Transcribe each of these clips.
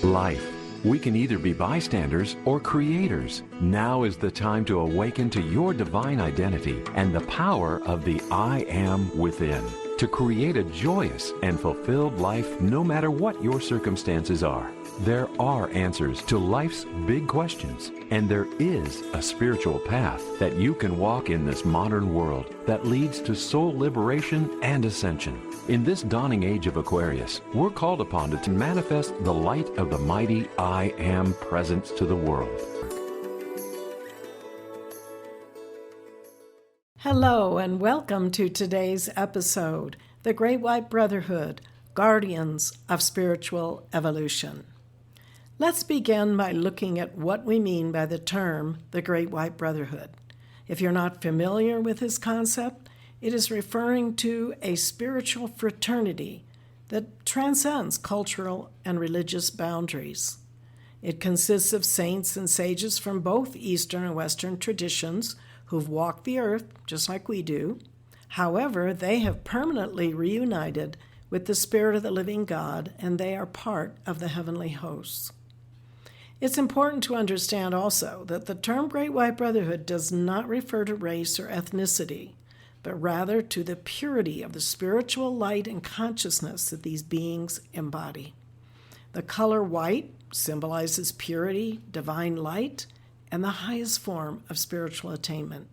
Life. We can either be bystanders or creators. Now is the time to awaken to your divine identity and the power of the I Am within, to create a joyous and fulfilled life no matter what your circumstances are. There are answers to life's big questions, and there is a spiritual path that you can walk in this modern world that leads to soul liberation and ascension. In this dawning age of Aquarius, we're called upon to manifest the light of the mighty I Am presence to the world. Hello and welcome to today's episode, The Great White Brotherhood, Guardians of Spiritual Evolution. Let's begin by looking at what we mean by the term, the Great White Brotherhood. If you're not familiar with this concept, it is referring to a spiritual fraternity that transcends cultural and religious boundaries. It consists of saints and sages from both Eastern and Western traditions who've walked the earth just like we do. However, they have permanently reunited with the Spirit of the living God, and they are part of the heavenly hosts. It's important to understand also that the term Great White Brotherhood does not refer to race or ethnicity, but rather to the purity of the spiritual light and consciousness that these beings embody. The color white symbolizes purity, divine light, and the highest form of spiritual attainment.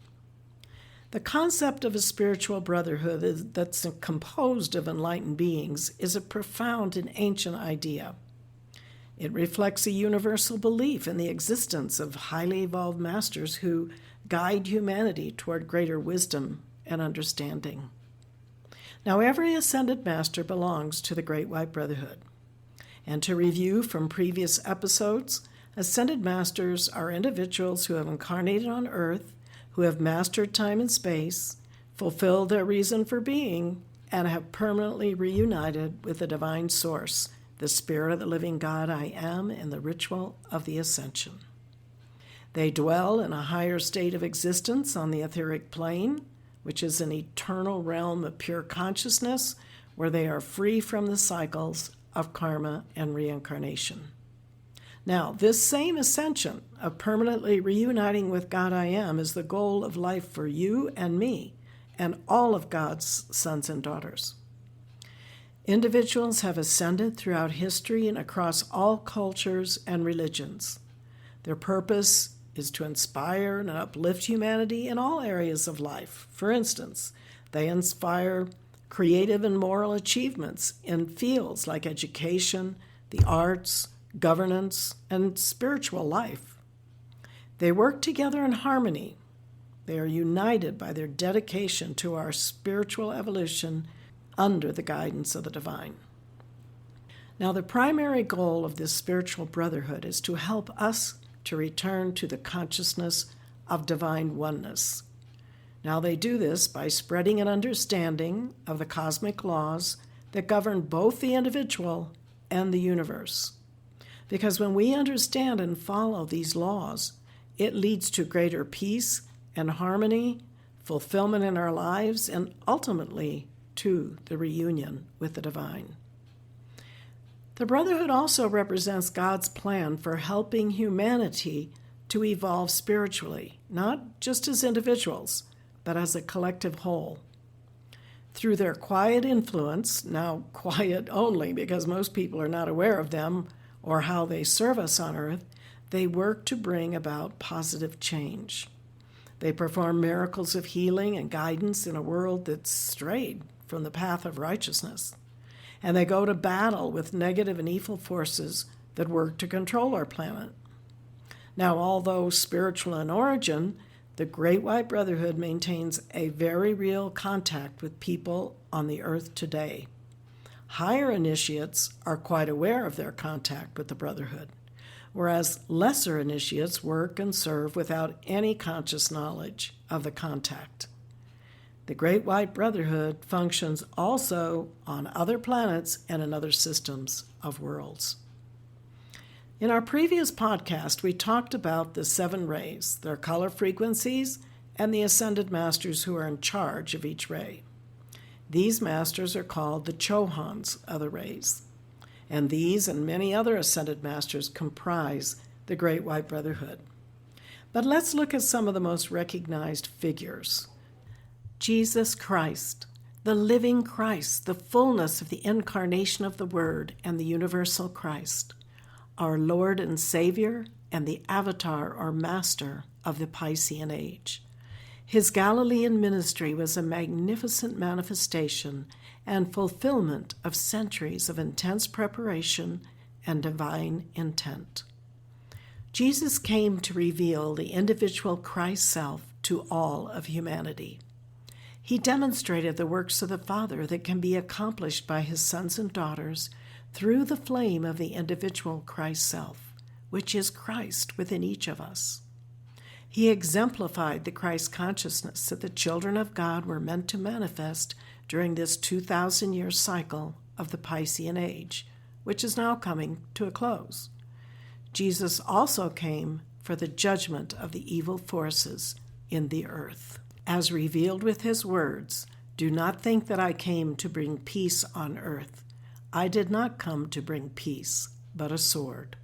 The concept of a spiritual brotherhood that's composed of enlightened beings is a profound and ancient idea. It reflects a universal belief in the existence of highly evolved masters who guide humanity toward greater wisdom and understanding. Now, every ascended master belongs to the Great White Brotherhood. And to review from previous episodes, ascended masters are individuals who have incarnated on earth, who have mastered time and space, fulfilled their reason for being, and have permanently reunited with the divine source, the Spirit of the living God I Am, in the ritual of the ascension. They dwell in a higher state of existence on the etheric plane, which is an eternal realm of pure consciousness where they are free from the cycles of karma and reincarnation. Now, this same ascension of permanently reuniting with God I Am is the goal of life for you and me and all of God's sons and daughters. Individuals have ascended throughout history and across all cultures and religions. Their purpose is to inspire and uplift humanity in all areas of life. For instance, they inspire creative and moral achievements in fields like education, the arts, governance, and spiritual life. They work together in harmony. They are united by their dedication to our spiritual evolution under the guidance of the divine. Now, the primary goal of this spiritual brotherhood is to help us to return to the consciousness of divine oneness. Now, they do this by spreading an understanding of the cosmic laws that govern both the individual and the universe. Because when we understand and follow these laws, it leads to greater peace and harmony, fulfillment in our lives, and ultimately to the reunion with the divine. The Brotherhood also represents God's plan for helping humanity to evolve spiritually, not just as individuals, but as a collective whole. Through their quiet influence, now quiet only because most people are not aware of them or how they serve us on earth, they work to bring about positive change. They perform miracles of healing and guidance in a world that's strayed from the path of righteousness. And they go to battle with negative and evil forces that work to control our planet. Now, although spiritual in origin, the Great White Brotherhood maintains a very real contact with people on the earth today. Higher initiates are quite aware of their contact with the Brotherhood, whereas lesser initiates work and serve without any conscious knowledge of the contact. The Great White Brotherhood functions also on other planets and in other systems of worlds. In our previous podcast, we talked about the 7 rays, their color frequencies, and the ascended masters who are in charge of each ray. These masters are called the Chohans of the rays. and these and many other ascended masters comprise the Great White Brotherhood. But let's look at some of the most recognized figures. Jesus Christ, the living Christ, the fullness of the incarnation of the Word and the universal Christ, our Lord and Savior and the avatar or master of the Piscean age. His Galilean ministry was a magnificent manifestation and fulfillment of centuries of intense preparation and divine intent. Jesus came to reveal the individual Christ self to all of humanity. He demonstrated the works of the Father that can be accomplished by his sons and daughters through the flame of the individual Christ self, which is Christ within each of us. He exemplified the Christ consciousness that the children of God were meant to manifest during this 2,000-year cycle of the Piscean age, which is now coming to a close. Jesus also came for the judgment of the evil forces in the earth. As revealed with his words, "Do not think that I came to bring peace on earth. I did not come to bring peace, but a sword."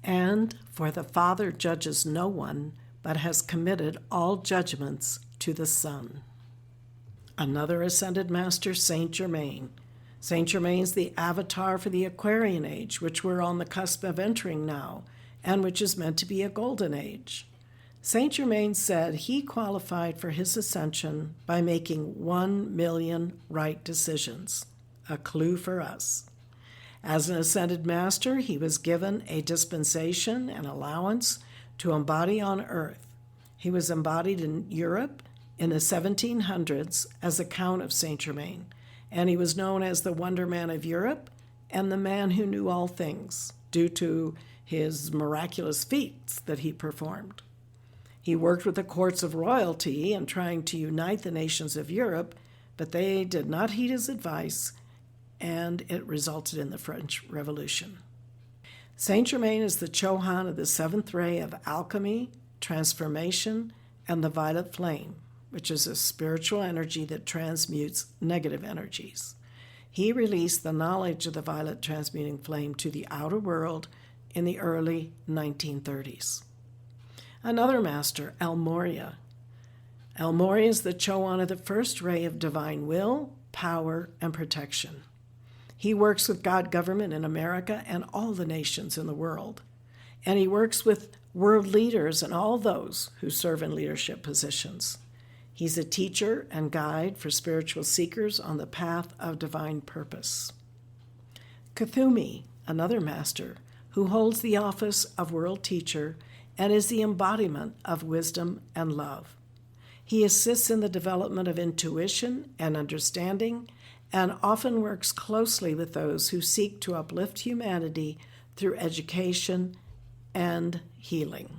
And for the Father judges no one, but has committed all judgments to the Son. Another ascended master, Saint Germain. Saint Germain's the avatar for the Aquarian age, which we're on the cusp of entering now, and which is meant to be a golden age. Saint Germain said he qualified for his ascension by making 1 million right decisions, a clue for us. As an ascended master, he was given a dispensation and allowance to embody on earth. He was embodied in Europe in the 1700s as a Count of Saint Germain, and he was known as the Wonder Man of Europe and the man who knew all things due to his miraculous feats that he performed. He worked with the courts of royalty in trying to unite the nations of Europe, but they did not heed his advice, and it resulted in the French Revolution. Saint Germain is the Chohan of the seventh ray of alchemy, transformation, and the violet flame, which is a spiritual energy that transmutes negative energies. He released the knowledge of the violet transmuting flame to the outer world in the early 1930s. Another master, Almoria. Almoria is the Chohan of the first ray of divine will, power, and protection. He works with God government in America and all the nations in the world. And he works with world leaders and all those who serve in leadership positions. He's a teacher and guide for spiritual seekers on the path of divine purpose. Kuthumi, another master, who holds the office of world teacher and is the embodiment of wisdom and love. He assists in the development of intuition and understanding, and often works closely with those who seek to uplift humanity through education and healing.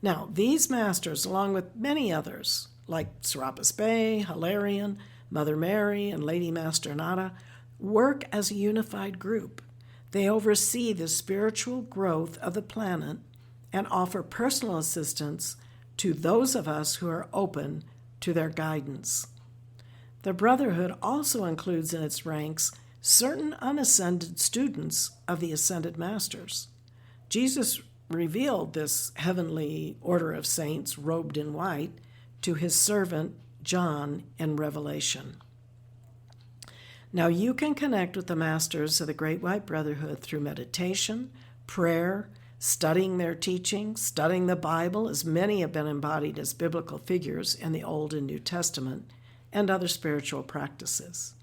Now, these masters, along with many others, like Serapis Bey, Hilarion, Mother Mary, and Lady Master Nada, work as a unified group. They oversee the spiritual growth of the planet and offer personal assistance to those of us who are open to their guidance. The Brotherhood also includes in its ranks certain unascended students of the ascended masters. Jesus revealed this heavenly order of saints robed in white to his servant John in Revelation. Now you can connect with the masters of the Great White Brotherhood through meditation, prayer, studying their teachings, studying the Bible, as many have been embodied as biblical figures in the Old and New Testament, and other spiritual practices.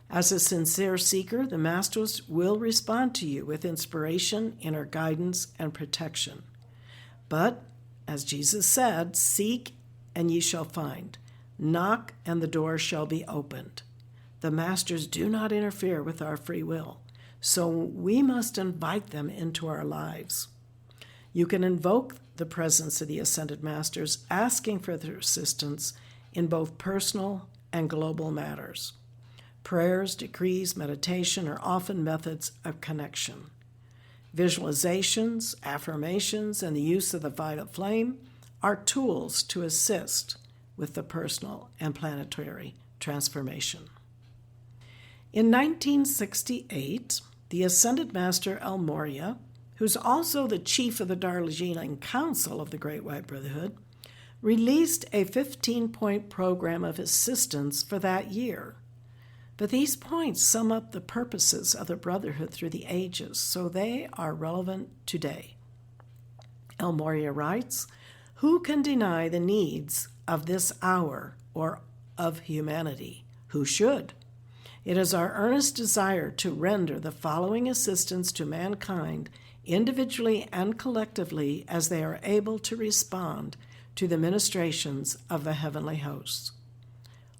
As a sincere seeker, the masters will respond to you with inspiration, inner guidance, and protection. But, as Jesus said, seek and ye shall find. Knock and the door shall be opened. The masters do not interfere with our free will, so we must invite them into our lives. You can invoke the presence of the ascended masters, asking for their assistance in both personal and global matters. Prayers, decrees, meditation are often methods of connection. Visualizations, affirmations, and the use of the violet flame are tools to assist with the personal and planetary transformation. In 1968, the Ascended Master El Morya, who's also the chief of the Darjeeling Council of the Great White Brotherhood, released a 15-point program of assistance for that year. But these points sum up the purposes of the Brotherhood through the ages, so they are relevant today. El Morya writes, "Who can deny the needs of this hour or of humanity? Who should? It is our earnest desire to render the following assistance to mankind, individually and collectively, as they are able to respond to the ministrations of the heavenly hosts.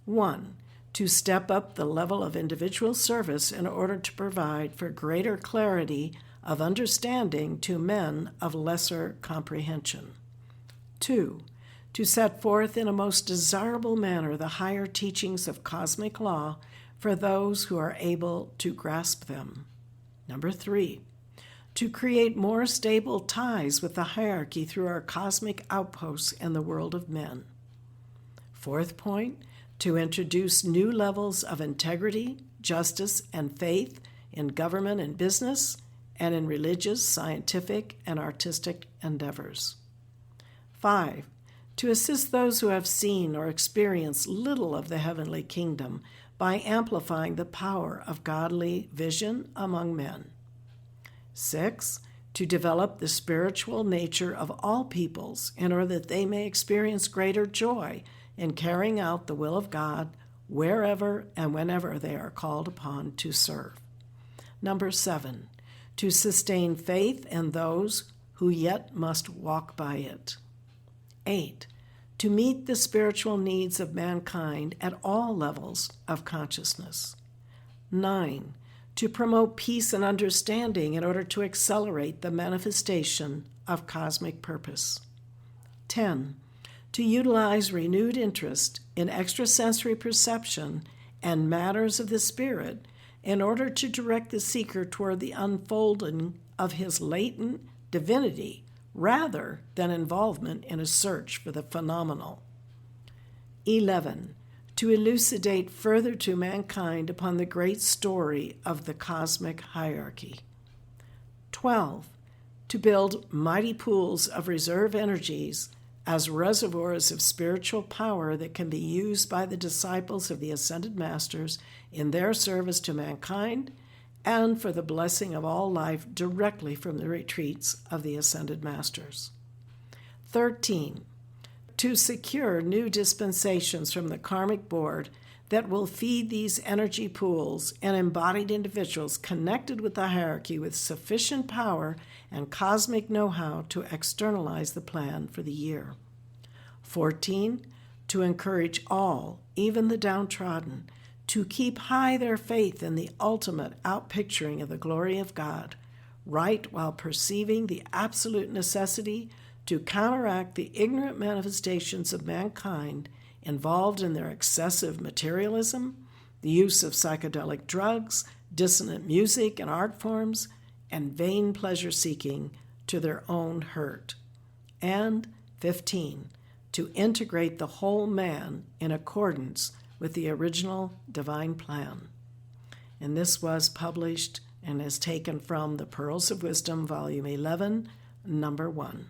1. To step up the level of individual service in order to provide for greater clarity of understanding to men of lesser comprehension. 2. To set forth in a most desirable manner the higher teachings of cosmic law for those who are able to grasp them. 3. To create more stable ties with the hierarchy through our cosmic outposts in the world of men. 4th point, to introduce new levels of integrity, justice, and faith in government and business, and in religious, scientific, and artistic endeavors. 5. To assist those who have seen or experienced little of the heavenly kingdom by amplifying the power of godly vision among men. 6. To develop the spiritual nature of all peoples in order that they may experience greater joy in carrying out the will of God wherever and whenever they are called upon to serve. 7. To sustain faith in those who yet must walk by it. 8. To meet the spiritual needs of mankind at all levels of consciousness. 9. To promote peace and understanding in order to accelerate the manifestation of cosmic purpose. 10. To utilize renewed interest in extrasensory perception and matters of the spirit in order to direct the seeker toward the unfolding of his latent divinity rather than involvement in a search for the phenomenal. 11. To elucidate further to mankind upon the great story of the cosmic hierarchy. 12. To build mighty pools of reserve energies as reservoirs of spiritual power that can be used by the disciples of the Ascended Masters in their service to mankind and for the blessing of all life directly from the retreats of the Ascended Masters. 13. To secure new dispensations from the Karmic Board that will feed these energy pools and embodied individuals connected with the hierarchy with sufficient power and cosmic know-how to externalize the plan for the year. 14. To encourage all, even the downtrodden, to keep high their faith in the ultimate outpicturing of the glory of God, right while perceiving the absolute necessity to counteract the ignorant manifestations of mankind involved in their excessive materialism, the use of psychedelic drugs, dissonant music and art forms, and vain pleasure-seeking to their own hurt. And 15. To integrate the whole man in accordance with the original divine plan. And this was published and is taken from the Pearls of Wisdom, Volume 11, Number 1.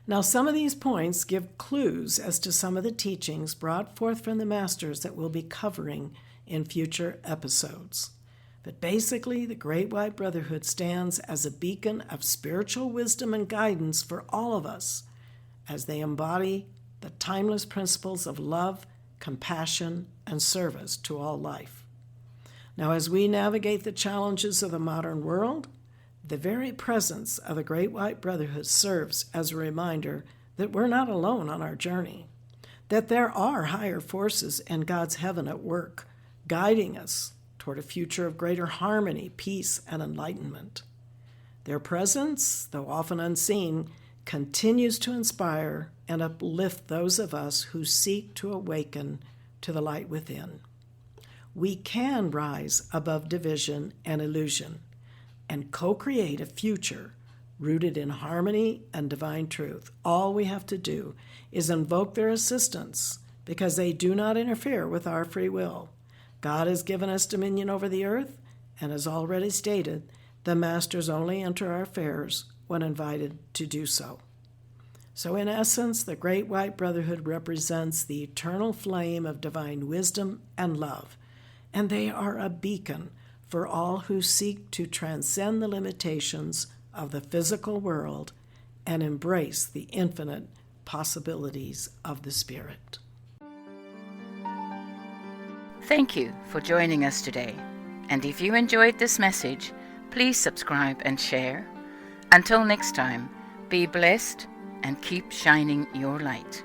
Now, some of these points give clues as to some of the teachings brought forth from the Masters that we'll be covering in future episodes. But basically, the Great White Brotherhood stands as a beacon of spiritual wisdom and guidance for all of us as they embody the timeless principles of love, compassion, and service to all life. Now, as we navigate the challenges of the modern world, the very presence of the Great White Brotherhood serves as a reminder that we're not alone on our journey, that there are higher forces in God's heaven at work, guiding us toward a future of greater harmony, peace, and enlightenment. Their presence, though often unseen, continues to inspire and uplift those of us who seek to awaken to the light within. We can rise above division and illusion and co-create a future rooted in harmony and divine truth. All we have to do is invoke their assistance because they do not interfere with our free will. God has given us dominion over the earth, and as already stated, the masters only enter our affairs when invited to do so. So in essence, the Great White Brotherhood represents the eternal flame of divine wisdom and love, and they are a beacon for all who seek to transcend the limitations of the physical world and embrace the infinite possibilities of the Spirit. Thank you for joining us today. And if you enjoyed this message, please subscribe and share. Until next time, be blessed and keep shining your light.